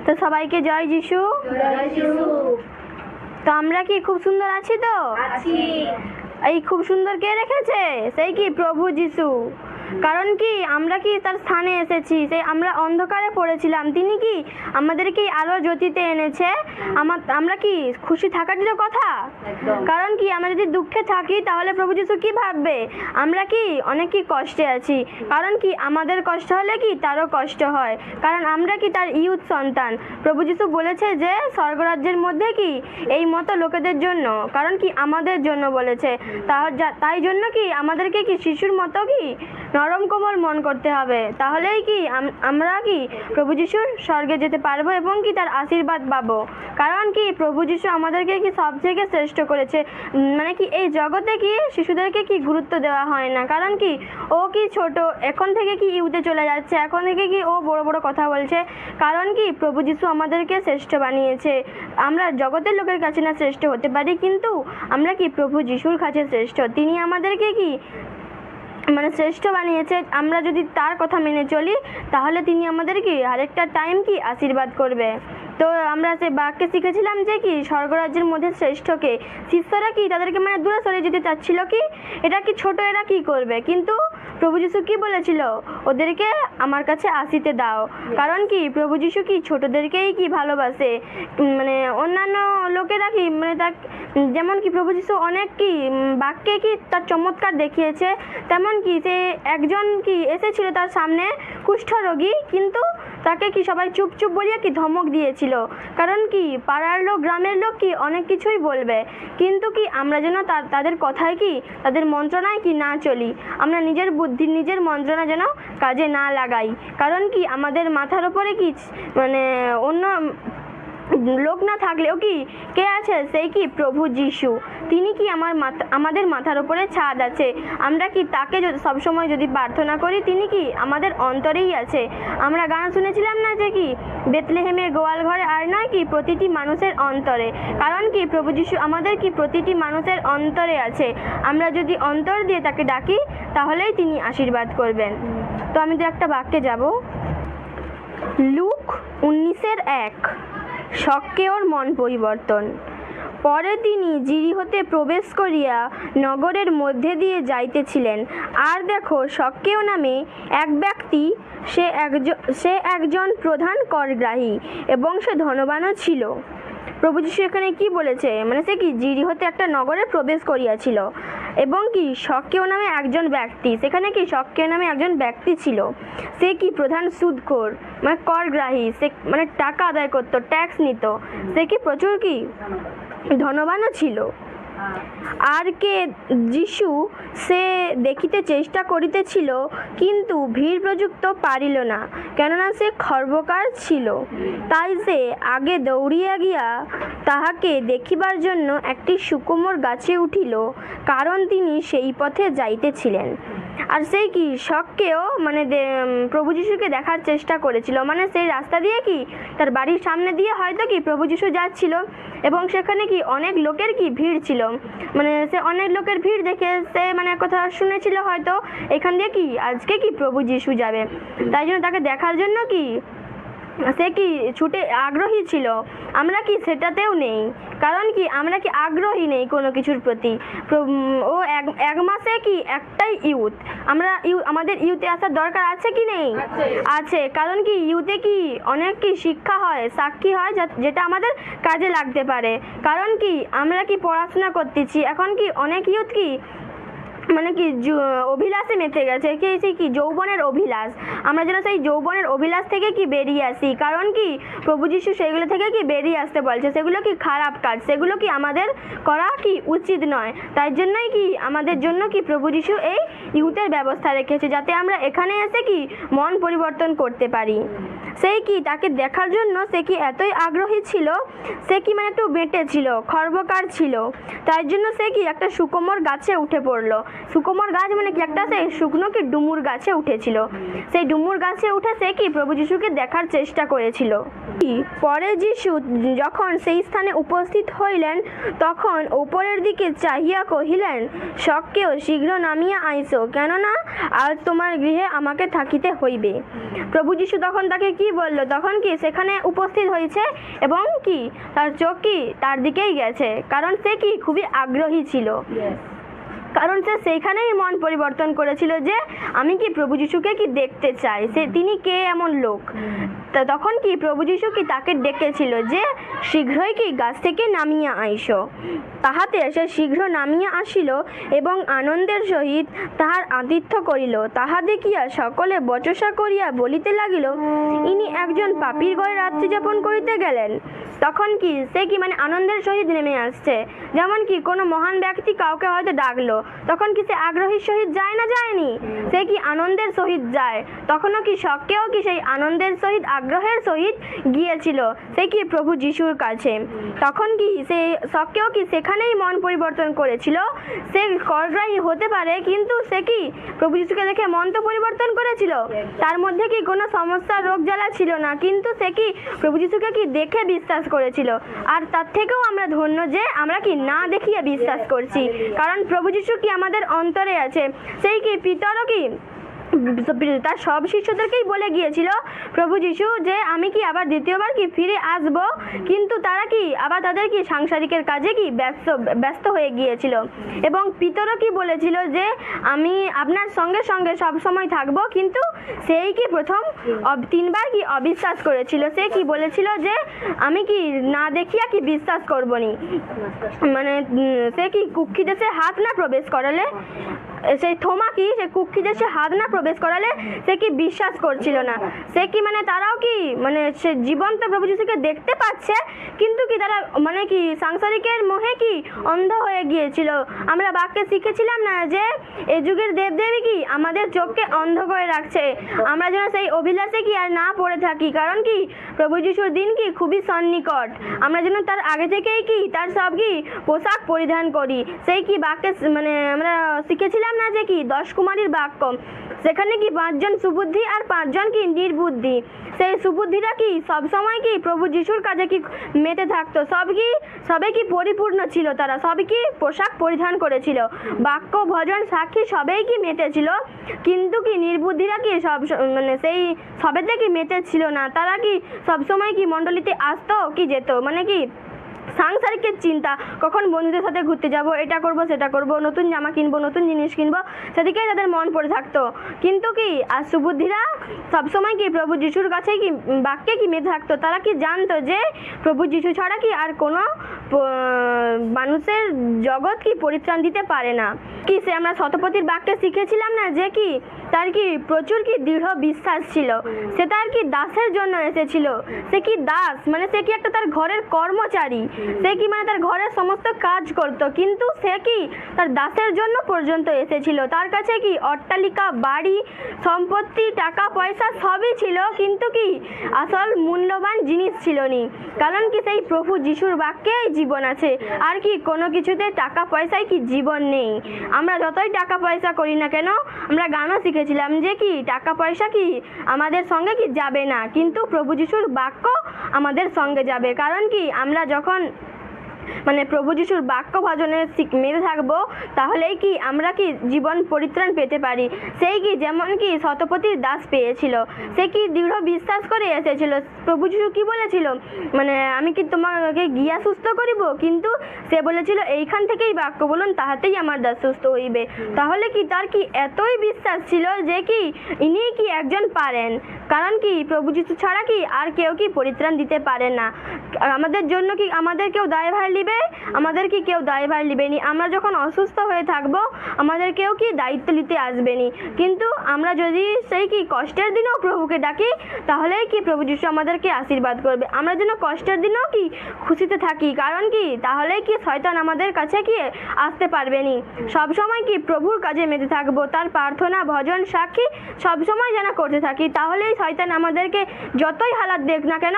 তো সবাইকে জয় যিশু। তো আমরা কি খুব সুন্দর আছি? তো এই খুব সুন্দর কে রেখেছে? সেই কি প্রভু যিশু। কারণ কি আমরা কি তার স্থানে এসেছি, সেই আমরা অন্ধকারে পড়েছিলাম, তিনি কি আমাদেরকে আলো জ্যোতিতে এনেছে। আমরা কি খুশি থাকারই তো কথা। কারণ কি আমরা যদি দুঃখে থাকি তাহলে প্রভু যিশু কি ভাববে? আমরা কি অনেক কি কষ্টে আছি। কারণ কি আমাদের কষ্ট হলে কি তারও কষ্ট হয়। কারণ আমরা কি তার ইউথ সন্তান। প্রভু যিশু বলেছে যে স্বর্গরাজ্যের মধ্যে কি এই মতো লোকেদের জন্য, কারণ কি আমাদের জন্য বলেছে। তাই জন্য কি আমাদেরকে কি শিশুর মতো কি নরম কোমল মন করতে হবে। তাহলেই কি আমরা কি প্রভু যিশুর স্বর্গে যেতে পারবো এবং কি তার আশীর্বাদ পাবো। কারণ কি প্রভু যিশু আমাদেরকে কি সব থেকে শ্রেষ্ঠ করেছে। মানে কি এই জগতে কি শিশুদেরকে কি গুরুত্ব দেওয়া হয় না। কারণ কি ও কি ছোট, এখন থেকে কি ইউতে চলে যাচ্ছে, এখন থেকে কি ও বড় বড় কথা বলছে। কারণ কি প্রভু যিশু আমাদেরকে শ্রেষ্ঠ বানিয়েছে। আমরা জগতের লোকের কাছে না শ্রেষ্ঠ হতে পারি, কিন্তু আমরা কি প্রভু যিশুর কাছে শ্রেষ্ঠ। তিনি আমাদেরকে কি মানে শ্রেষ্ঠ বানিয়েছে। আমরা যদি তার কথা মেনে চলি তাহলে তিনি আমাদেরকে আরেকটা টাইম কি আশীর্বাদ করবে। তো আমরা সে বাক্যে শিখেছিলাম যে কি স্বর্গরাজ্যের মধ্যে শ্রেষ্ঠকে। শিষ্যরা কি তাদেরকে মানে দূরে সরে যেতে চাচ্ছিল, কি এটা কি ছোট, এরা কি করবে। কিন্তু প্রভু যিশু কি বলেছিল? ওদেরকে আমার কাছে আসিতে দাও। কারণ কি প্রভু যিশু কি ছোটদেরকেই কি ভালোবাসে। মানে অন্যান্য লোকেরা কি মানে তার যেমন কি প্রভু যিশু অনেক কি বাক্যে কি তার চমৎকার দেখিয়েছে। তেমন কি সে একজন কি এসেছিল তার সামনে কুষ্ঠরোগী, কিন্তু তাকে কি সবাই চুপ চুপ বলিয়ে কি ধমক দিয়েছিল। কারণ কি পাড়ার লোক গ্রামের লোক কি অনেক কিছুই বলবে, কিন্তু কি আমরা যেন তাদের কথায় কি তাদের মন্ত্রণায় কি না চলি। আমরা নিজের বুদ্ধি নিজের মন্ত্রণা যেন কাজে না লাগাই। কারণ কি আমাদের মাথার উপরে কি মানে অন্য লোক না থাকলেও কি কে আছে? সেই কি প্রভু যিশু। তিনি কি আমাদের মাথার উপরে ছাদ আছে। আমরা কি তাকে সবসময় যদি প্রার্থনা করি, তিনি কি আমাদের অন্তরেই আছে। আমরা গান শুনেছিলাম না যে কি বেথলেহেমের গোয়াল ঘরে আর নয় কি প্রতিটি মানুষের অন্তরে। কারণ কি প্রভু যিশু আমাদের কি প্রতিটি মানুষের অন্তরে আছে। আমরা যদি অন্তর দিয়ে তাকে ডাকি তাহলেই তিনি আশীর্বাদ করবেন। তো আমি তো একটা বাক্যে যাব, লুক 19:1। শক্কেওর মন পরিবর্তন। পরে তিনি জিরিহোতে প্রবেশ করিয়া নগরের মধ্যে দিয়ে যাইতেছিলেন। আর দেখো, শক্কেও নামে এক ব্যক্তি, সে একজন প্রধান করগ্রাহী এবং সে ধনবানও ছিল। প্রভু যিশু এখানে কি বলেছে? মানে সে কি জিরিহোতে একটা নগরে প্রবেশ করিয়াছিল এবং কি শক্কেও নামে একজন ব্যক্তি, সেখানে কি শক্কেও নামে একজন ব্যক্তি ছিল। সে কি প্রধান সুদখোর মানে করগ্রাহী, সে মানে টাকা আদায় করতো, ট্যাক্স নিত। সে কি প্রচুর কি ধনবানও ছিল। আর কে যিশু সে দেখিতে চেষ্টা করিতেছিল, কিন্তু ভিড় প্রযুক্ত পারিল না, কেননা সে খর্বকার ছিল। তাই সে আগে দৌড়িয়া গিয়া তাহাকে দেখিবার জন্য একটি সুকুমার গাছে উঠিল, কারণ তিনি সেই পথে যাইতেছিলেন। আর সেই কি শক্কেও মানে প্রভু যিশুকে দেখার চেষ্টা করেছিল। মানে সেই রাস্তা দিয়ে কি তার বাড়ির সামনে দিয়ে হয়তো কি প্রভু যিশু যাচ্ছিল এবং সেখানে কি অনেক লোকের কি ভিড় ছিল। মানে সে অনেক লোকের ভিড় দেখে সে মানে কথা শুনেছিল হয়তো এখান দিয়ে কি আজকে কি প্রভু যিশু যাবে। তাই জন্য তাকে দেখার জন্য কি সে কি ছুটে আগ্রহী ছিল। আমরা কি সেটাতেও নেই। কারণ কি আমরা কি আগ্রহী নেই কোনো কিছুর প্রতি। ও এক মাসে কি একটাই ইউথ। আমাদের ইউথে আসার দরকার আছে কি নেই? আছে। কারণ কি ইউথে কি অনেক কি শিক্ষা হয়, সাক্ষী হয়, যেটা আমাদের কাজে লাগতে পারে। কারণ কি আমরা কি পড়াশোনা করতেছি, এখন কি অনেক ইউথ কি মানে কি অভিলাষে মেতে গেছে, কি সেই কি যৌবনের অভিলাষ। আমরা যেন সেই যৌবনের অভিলাষ থেকে কি বেরিয়ে আসি। কারণ কি প্রভু যিশু সেগুলো থেকে কি বেরিয়ে আসতে বলছে। সেগুলো কি খারাপ কাজ, সেগুলো কি আমাদের করা কি উচিত নয়। তাই জন্যই কি আমাদের জন্য কি প্রভু যিশু এই ইউথের ব্যবস্থা রেখেছে, যাতে আমরা এখানে এসে কি মন পরিবর্তন করতে পারি। সেই কি তাকে দেখার জন্য সে কি এতই আগ্রহী ছিল, সে কি মানে একটু বেঁটে ছিল, খর্বকার ছিল। তাই জন্য সে কি একটা সুকোমর গাছে উঠে পড়লো। সুকোমর গাছ মানে কি একটা সেই শুকনো কি ডুমুর গাছে উঠেছিল। সেই ডুমুর গাছে উঠে সে কি প্রভু যিশুকে দেখার চেষ্টা করেছিল। পরে যিশু যখন সেই স্থানে উপস্থিত হইলেন তখন উপরের দিকে চাহিয়া কহিলেন, সক্কেও শীঘ্র নামিয়া আইসো, কেননা আজ তোমার গৃহে আমাকে থাকিতে হইবে। প্রভু যিশু তখন তাকে কি বলল? তখন কি সেখানে উপস্থিত হয়েছে এবং কি তার চোখ কি তার দিকেই গেছে, কারণ সে কি খুবই আগ্রহী ছিল। কারণ সে সেইখানেই মন পরিবর্তন করেছিল যে আমি কি প্রভু যিশুকে কি দেখতে চাই, তিনি কে এমন লোক। তখন কি প্রভু যিশু কি তাকে ডেকেছিল যে শীঘ্রই কি গাছ থেকে নামিয়া আইসো। তাহাতে সে শীঘ্র নামিয়া আসিল এবং আনন্দের সহিত তাহার আতিথ্য করিল। তাহা দেখিয়া সকলে বচসা করিয়া বলিতে লাগিল, ইনি একজন পাপীর ঘরে রাত্রি যাপন করিতে গেলেন। তখন কি সে কি মানে আনন্দের সহিত নেমে আসছে, যেমন কি কোনো মহান ব্যক্তি কাউকে হয়তো ডাকলো, তখন কি সে আগ্রহীর সহিত যায় না যায়নি, সে কি আনন্দের সহিত যায়। তখনও কি শখকেও কি সেই আনন্দের সহিত আগ্রহের সহিত গিয়েছিল সে কি প্রভু যিশুর কাছে। তখন কি সে শখকেও কি সেখানেই মন পরিবর্তন করেছিল। সে করগ্রাহী হতে পারে, কিন্তু সে কি প্রভু যিশুকে দেখে মন তো পরিবর্তন করেছিল। তার মধ্যে কি কোনো সমস্যা রোগ জ্বালা ছিল না, কিন্তু সে কি প্রভু যিশুকে কি দেখে বিশ্বাস করেছিল। আর তার থেকেও আমরা ধন্য যে আমরা কি না দেখিয়ে বিশ্বাস করছি, কারণ প্রভু যিশু কি আমাদের অন্তরে আছে। সেই কি পিতরও কি তার সব শিষ্যদেরকেই বলে গিয়েছিল প্রভু যিশু যে আমি কি আবার দ্বিতীয়বার কি ফিরে আসব, কিন্তু তারা কি আবার তাদের কি সাংসারিকের কাজে কি ব্যস্ত হয়ে গিয়েছিল। এবং পিতরও কি বলেছিল যে আমি আপনার সঙ্গে সঙ্গে সব সময় থাকবো, কিন্তু সেই কি প্রথম 3বার কি অবিশ্বাস করেছিল। সে কি বলেছিল যে আমি কি না দেখিয়া কি বিশ্বাস করব নি, মানে সে কি কুক্ষি দেশে হাত না প্রবেশ করালে, সেই থোমা কি সে কুক্ষি দেশে হাত না প্রবেশ করালে সে কি বিশ্বাস করছিল না। সে কি মানে তারাও কি মানে সে জীবন্ত প্রভু যিশুকে দেখতে পাচ্ছে, কিন্তু কি তারা মানে কি সাংসারিকের মোহে কি অন্ধ হয়ে গিয়েছিল। আমরা বাক্যে শিখেছিলাম না যে এই যুগের দেবদেবী কি আমাদের চোখকে অন্ধ করে রাখছে, আমরা যেন সেই অভিলাষে কি আর না পড়ে থাকি। কারণ কি প্রভু যিশুর দিন কি খুবই সন্নিকট, আমরা যেন তার আগে থেকেই কি তার সব কি পোশাক পরিধান করি। সেই কি বাক্যে মানে আমরা শিখেছিলাম না যে কি 10 কুমারীর বাক্য, সেখানে কি 5 জন সুবুদ্ধি আর 5 জন কি নির্বুদ্ধি। সেই সুবুদ্ধিরা কি সব সময় কি প্রভু যিশুর কাজে কি মেতে থাকতো, সবে কি পরিপূর্ণ ছিল, তারা সবই কি পোশাক পরিধান করেছিল, বাক্য ভজন সাক্ষী সবেই কি মেতেছিল। কিন্তু কি নির্বুদ্ধিরা কি সব মানে সেই সবেতে কি মেতে ছিল না, তারা কি সব সময় কি মণ্ডলীতে আসতো কি যেত, মানে কি সাংসারিকের চিন্তা, কখন বন্ধুদের সাথে ঘুরতে যাব, এটা করব সেটা করব, নতুন জামা কিনবো, নতুন জিনিস কিনবো, সেদিকেই তাদের মন পড়ে থাকতো। কিন্তু কি আর সুবুদ্ধিরা সবসময় কি প্রভু যিশুর কাছে কি বাক্যে কি মেতে থাকতো। তারা কি জানতো যে প্রভু যিশু ছাড়া কি আর কোনো মানুষের জগৎ কি পরিত্রাণ দিতে পারে না। কি সে আমরা শতপথীর বাক্যে শিখেছিলাম না যে কি তার কি প্রচুর কি দৃঢ় বিশ্বাস ছিল, সে তার কি দাসের জন্য এসেছিল। সে কি দাস মানে সে কি একটা তার ঘরের কর্মচারী, সে কি মানে তার ঘরের সমস্ত কাজ করত, কিন্তু সে কি তার দাসের জন্য পর্যন্ত এসেছিল। তার কাছে কি অট্টালিকা, বাড়ি, সম্পত্তি, টাকা পয়সা সবই ছিল, কিন্তু কি আসল মূল্যবান জিনিস ছিল নি। কারণ কি সেই প্রভু যিশুর বাক্যেই জীবন আছে, আর কি কোনো কিছুতে টাকা পয়সায় কি জীবন নেই। আমরা যতই টাকা পয়সা করি না কেন, আমরা গানও শিখেছিলাম যে কি টাকা পয়সা কি আমাদের সঙ্গে কি যাবে না, কিন্তু প্রভু যিশুর বাক্য আমাদের সঙ্গে যাবে। কারণ কি আমরা যখন মানে প্রভু যিশুর বাক্য ভজনে মেতে থাকবো, তাহলেই কি আমরা কি জীবন পরিত্রাণ পেতে পারি। সেই কি যেমন কি শতপথীর দাস পেয়েছিল, সে কি দৃঢ় বিশ্বাস করে এসেছিল। প্রভু যিশু কি বলেছিল, মানে আমি কি তোমাকে গিয়া সুস্থ করিব, কিন্তু সে বলেছিল এইখান থেকেই বাক্য বলুন, তাহাতেই আমার দাস সুস্থ হইবে। তাহলে কি তার কি এতই বিশ্বাস ছিল যে কি ইনি কি একজন পারেন। কারণ কি প্রভু যিশু ছাড়া কি আর কেউ কি পরিত্রাণ দিতে পারে না। আমাদের জন্য কি আমাদের কেউ দায়ভার নিবে, আমাদের কি কেউ দায়ভার নিবেনি। আমরা যখন অসুস্থ হয়ে থাকবো, আমাদের কেউ কি দায়িত্ব নিতে আসবেনি। কিন্তু আমরা যদি সেই কি কষ্টের দিনেও প্রভুকে ডাকি, তাহলেই কি প্রভু যিশু আমাদেরকে আশীর্বাদ করবে। আমরা যেন কষ্টের দিনেও কি খুশিতে থাকি, কারণ কি তাহলেই কি শয়তান আমাদের কাছে কি আসতে পারবেনি। সবসময় কি প্রভুর কাজে মেতে থাকবো, তার প্রার্থনা ভজন সাক্ষী সবসময় যেন করতে থাকি, তাহলেই শয়তান আমাদেরকে যতই হালাত দেখ না কেন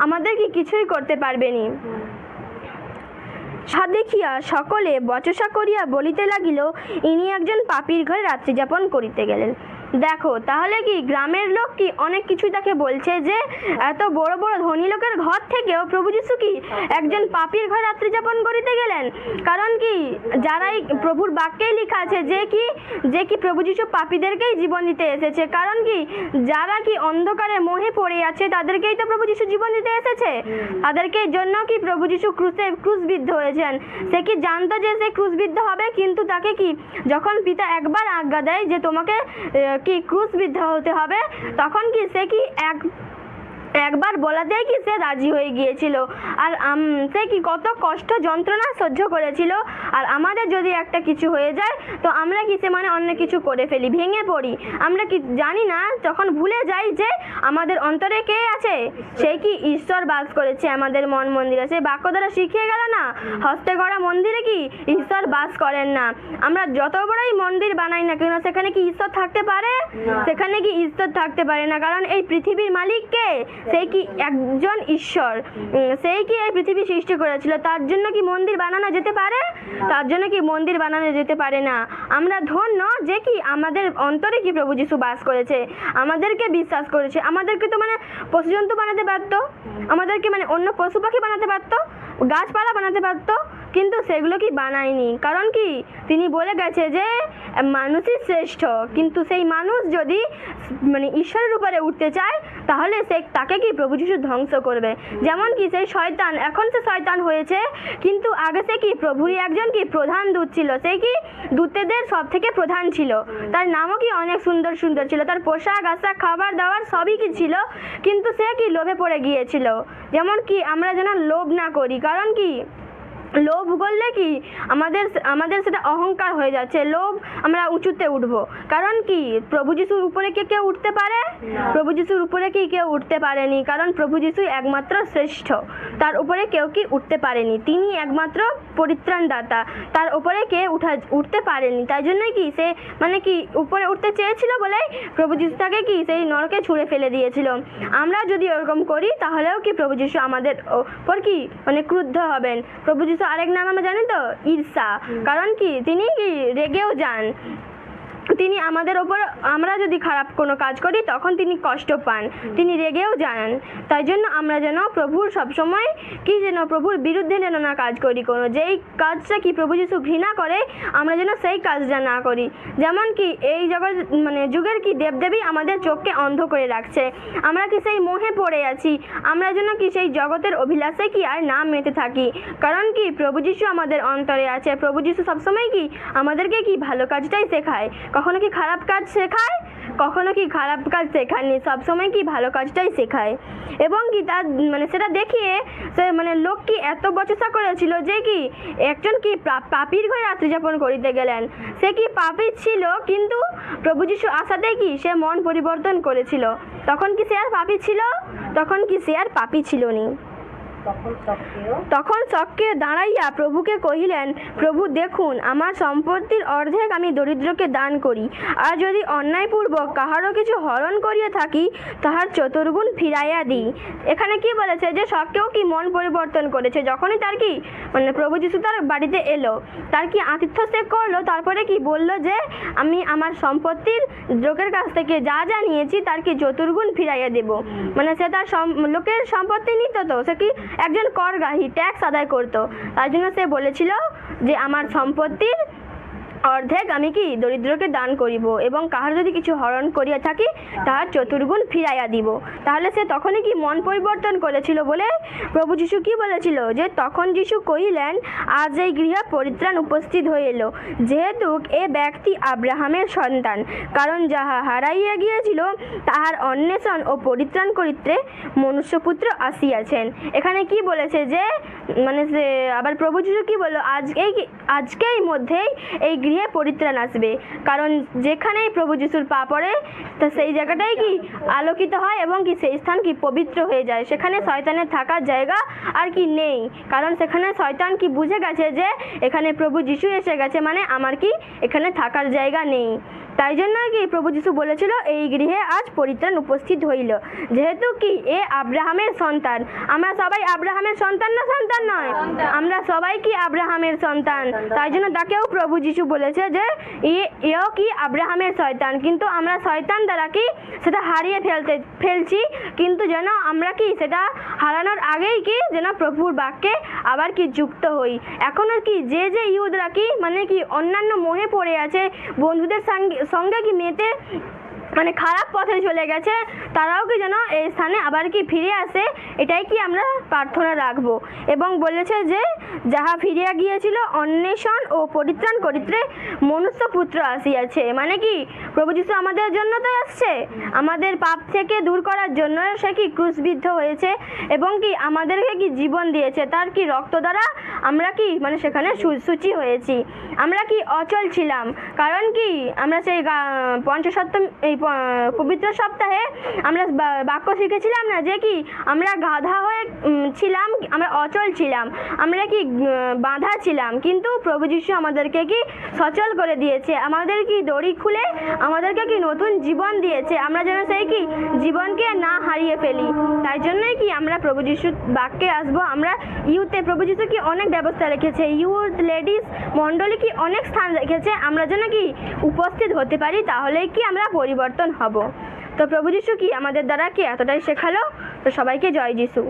আমাদের কি কিছুই করতে পারবেনি। সাহা দেখিয়া সকলে বচসা করিয়া বলিতে লাগিল, ইনি একজন পাপীর ঘরে রাত্রি যাপন করিতে গেলেন। দেখো তাহলে কি গ্রামের লোক কি অনেক কিছু তাকে বলছে যে এত বড় বড় ধনী লোকের ঘর থেকেও প্রভু যিশু কি একজন পাপীর ঘরে রাত্রি যাপন করিতে গেলেন। কারণ কি যারাই প্রভুর বাক্যেই লেখা আছে যে কি প্রভু যিশু পাপীদেরকেই জীবন দিতে এসেছে। কারণ কি যারা কি অন্ধকারে মোহে পড়ে আছে তাদেরকেই তো প্রভু যিশু জীবন দিতে এসেছে। তাদেরকে জন্য কি প্রভু যিশু ক্রুশবিদ্ধ হয়েছেন। সে কি জানতো যে সে ক্রুশবিদ্ধ হবে, কিন্তু তাকে কি যখন পিতা একবার আজ্ঞা দেয় যে তোমাকে কি ক্রুশবিদ্ধ হতে হবে, তখন কি সে কি একবার বলাতেই কি সে রাজি হয়ে গিয়েছিল। আর সে কি কত কষ্ট যন্ত্রণা সহ্য করেছিল। আর আমাদের যদি একটা কিছু হয়ে যায় তো আমরা কি সে মানে অন্য কিছু করে ফেলি, ভেঙে পড়ি। আমরা কি জানি না, যখন ভুলে যাই যে আমাদের অন্তরে কে আছে, সেই কি ঈশ্বর বাস করেছে আমাদের মন মন্দিরে। সেই বাক্য দ্বারা শিখিয়ে গেল না, হস্তে গড়া মন্দিরে কি ঈশ্বর বাস করেন না। আমরা যত বড়ই মন্দির বানাই না কেন, সেখানে কি ঈশ্বর থাকতে পারে? সেখানে কি ঈশ্বর থাকতে পারে না। কারণ এই পৃথিবীর মালিক কে? সেই কি একজন ঈশ্বর। সেই কি এই পৃথিবী সৃষ্টি করেছিল। তার জন্য কি মন্দির বানানো যেতে পারে? তার জন্য কি মন্দির বানানো যেতে পারে না। আমরা ধন্য যে কি আমাদের অন্তরে কি প্রভু যিশু বাস করেছে, আমাদেরকে বিশ্বাস করেছে। আমাদেরকে তো মানে পশু জন্তু বানাতে পারতো, আমাদেরকে মানে অন্য পশু পাখি বানাতে পারতো, গাছপালা বানাতে পারতো, কিন্তু সেগুলো কি বানায়নি। কারণ কি তিনি বলে গেছে যে মানুষই শ্রেষ্ঠ। কিন্তু সেই মানুষ যদি মানে ঈশ্বরের উপরে উঠতে চায় তাহলে তাকে কি প্রভু যিশু ধ্বংস করবে। যেমন কি সেই শয়তান, এখন সে শয়তান হয়েছে, কিন্তু আগে সে কি প্রভুরই একজন কি প্রধান দূত ছিল। সে কি দূতেদের সব থেকে প্রধান ছিল। তার নামও কি অনেক সুন্দর সুন্দর ছিল, তার পোশাক আশাক খাবার দাবার সবই কি ছিল। কিন্তু সে কি লোভে পড়ে গিয়েছিল। যেমন কি আমরা যেন লোভ না করি। কারণ কি লোভ করলে কি আমাদের সেটা অহংকার হয়ে যাচ্ছে। লোভ আমরা উঁচুতে উঠবো। কারণ কি প্রভু যিশুর উপরে কি কেউ উঠতে পারে? প্রভু যিশুর উপরে কি কেউ উঠতে পারেনি। কারণ প্রভু যিশু একমাত্র শ্রেষ্ঠ, তার উপরে কেউ কি উঠতে পারেনি। তিনি একমাত্র পরিত্রাণ দাতা, তার উপরে কেউ উঠতে পারেনি। তাই জন্যই কি সে মানে কি উপরে উঠতে চেয়েছিল বলেই প্রভু যিশু তাকে কি সেই নরকে ছুঁড়ে ফেলে দিয়েছিল। আমরা যদি ওরকম করি তাহলেও কি প্রভু যিশু আমাদের উপর কি মানে ক্রুদ্ধ হবেন। প্রভু যিশু আরেক নাম আমরা জানি তো, ঈর্ষা। কারণ কি তিনি কি রেগেও যান। তিনি আমাদের ওপর, আমরা যদি খারাপ কোনো কাজ করি তখন তিনি কষ্ট পান, তিনি রেগেও যান। তাই জন্য আমরা যেন প্রভুর সবসময় কি যেন প্রভুর বিরুদ্ধে যেন না কাজ করি। কোনো যেই কাজটা কি প্রভু যিশু ঘৃণা করে আমরা যেন সেই কাজটা না করি। যেমন কি এই জগৎ মানে যুগের কি দেবদেবী আমাদের চোখকে অন্ধ করে রাখছে। আমরা কি সেই মোহে পড়ে আছি। আমরা যেন কি সেই জগতের অভিলাষে কি আর না মেতে থাকি। কারণ কি প্রভু যিশু আমাদের অন্তরে আছে। প্রভু যিশু সবসময় কি আমাদেরকে কি ভালো কাজটাই শেখায়। কখনো কি খারাপ কাজ শেখায়? কখনো কি খারাপ কাজ শেখায়নি। সবসময় কি ভালো কাজটাই শেখায়। এবং কি তার মানে সেটা দেখিয়ে সে মানে লোক কি এত বচসা করেছিল যে কি একজন কি পাপীর ঘরে রাত্রি যাপন করিতে গেলেন। সে কি পাপী ছিল, কিন্তু প্রভু যিশু আসাতে কি সে মন পরিবর্তন করেছিল। তখন কি সে আর পাপী ছিল? তখন কি সে আর পাপী ছিল নি। তখন সক্রিয় দাঁড়াইয়া প্রভুকে কহিলেন, প্রভু দেখুন, আমার সম্পত্তির অর্ধেক আমি দরিদ্রকে দান করি। আর যদি অন্যায়পূর্বক কাহারও কিছু হরণ করিয়া থাকি তাহার চতুর্গুণ ফিরাইয়া দিই। এখানে কি বলেছে যে সক্রিয় কি মন পরিবর্তন করেছে। যখনই তার কি মানে প্রভু যিশু তার বাড়িতে এলো, তার কি আতিথ্য সে করলো, তারপরে কি বলল যে আমি আমার সম্পত্তির লোকের কাছ থেকে যা যা নিয়েছি তার কি চতুর্গুণ ফিরাইয়া দেব। মানে সে তার লোকের সম্পত্তি নিত, তো সে কি একজন করগ্রাহী, ট্যাক্স আদায় করতো। তাই জন্য সে বলেছিল যে আমার সম্পত্তির অর্ধেক আমি কি দরিদ্রকে দান করিব, এবং কাহার যদি কিছু হরণ করিয়া থাকি তাহার চতুর্গুণ ফিরাইয়া দিব। তাহলে সে তখনই কি মন পরিবর্তন করেছিল বলে প্রভু যিশু কি বলেছিল যে তখন যিশু কহিলেন, আজ এই গৃহে পরিত্রাণ উপস্থিত হইল, যেহেতু এ ব্যক্তি আব্রাহামের সন্তান। কারণ যাহা হারাইয়া গিয়েছিল তাহার অন্বেষণ ও পরিত্রাণ করিতে মনুষ্যপুত্র আসিয়াছেন। এখানে কি বলেছে যে মানে সে আবার প্রভু যিশু কি বলল, আজকেই মধ্যেই এই গৃহে গৃহে পরিত্রাণ আসবে। কারণ যেখানেই প্রভু যিশুর পা পড়ে তা সেই জায়গাটাই কি আলোকিত হয় এবং কি সেই স্থান কি পবিত্র হয়ে যায়। সেখানে শয়তানের থাকার জায়গা আর কি নেই, কারণ সেখানে শয়তান কি বুঝে গেছে যে এখানে প্রভু যিশু এসে গেছে, মানে আমার কি এখানে থাকার জায়গা নেই। তাই জন্য কি প্রভু যিশু বলেছিল এই গৃহে আজ পরিত্রাণ উপস্থিত হইল। যেহেতু কি এ আব্রাহামের সন্তান, আমরা সবাই আব্রাহামের সন্তান না সন্তান নয়, আমরা সবাই কি আব্রাহামের সন্তান। তাই জন্য তাকেও প্রভু যিশু বলেছে যে এও কি আব্রাহামের শয়তান, কিন্তু আমরা শয়তান দ্বারা কি সেটা হারিয়ে ফেলছি, কিন্তু যেন আমরা কি সেটা হারানোর আগেই কি যেন প্রভুর বাক্যে আবার কি যুক্ত হই। এখনও কি যে ইহুদরা কি মানে কি অন্যান্য মোহে পড়ে আছে, বন্ধুদের সঙ্গে কি মেতে মানে খারাপ পথে চলে গেছে, তারাও কি যেন এই স্থানে আবার কি ফিরে আসে, এটাই কি আমরা প্রার্থনা রাখবো। এবং বলেছে যে যাহা ফিরিয়া গিয়েছিল অন্বেষণ ও পরিত্রাণ করিতে মনুষ্য পুত্র আসিয়াছে, মানে কি প্রভু যিশু আমাদের জন্য তো আসছে, আমাদের পাপ থেকে দূর করার জন্য সে কি ক্রুশবিদ্ধ হয়েছে এবং কি আমাদেরকে কি জীবন দিয়েছে, তার কি রক্ত দ্বারা আমরা কি মানে সেখানে সূচি হয়েছি। আমরা কি অচল ছিলাম, কারণ কি আমরা সেই পঞ্চসপ্তম এই পবিত্র সপ্তাহে আমরা বাক্য শিখেছিলাম না যে কি আমরা গাধা হয়ে ছিলাম, আমরা অচল ছিলাম, আমরা কি বাঁধা ছিলাম, কিন্তু প্রভু যিশু আমাদেরকে কি সচল করে দিয়েছে, আমাদের কি দড়ি খুলে আমাদেরকে কি নতুন জীবন দিয়েছে, আমরা যেন সেই কি জীবনকে না হারিয়ে ফেলি। তাই জন্যই কি আমরা প্রভু যিশুর বাক্যে আসবো। আমরা ইউথে প্রভু যিশু কি অনেক ব্যবস্থা রেখেছে, ইউথ লেডিস মণ্ডলী কি অনেক স্থান রেখেছে, আমরা যেন কি উপস্থিত হতে পারি, তাহলেই কি আমরা পরিবর্তন হব। তো প্রভু যিশু কি আমাদের দ্বারা কি এতটাই শেখালো। তো সবাইকে জয় যিশু।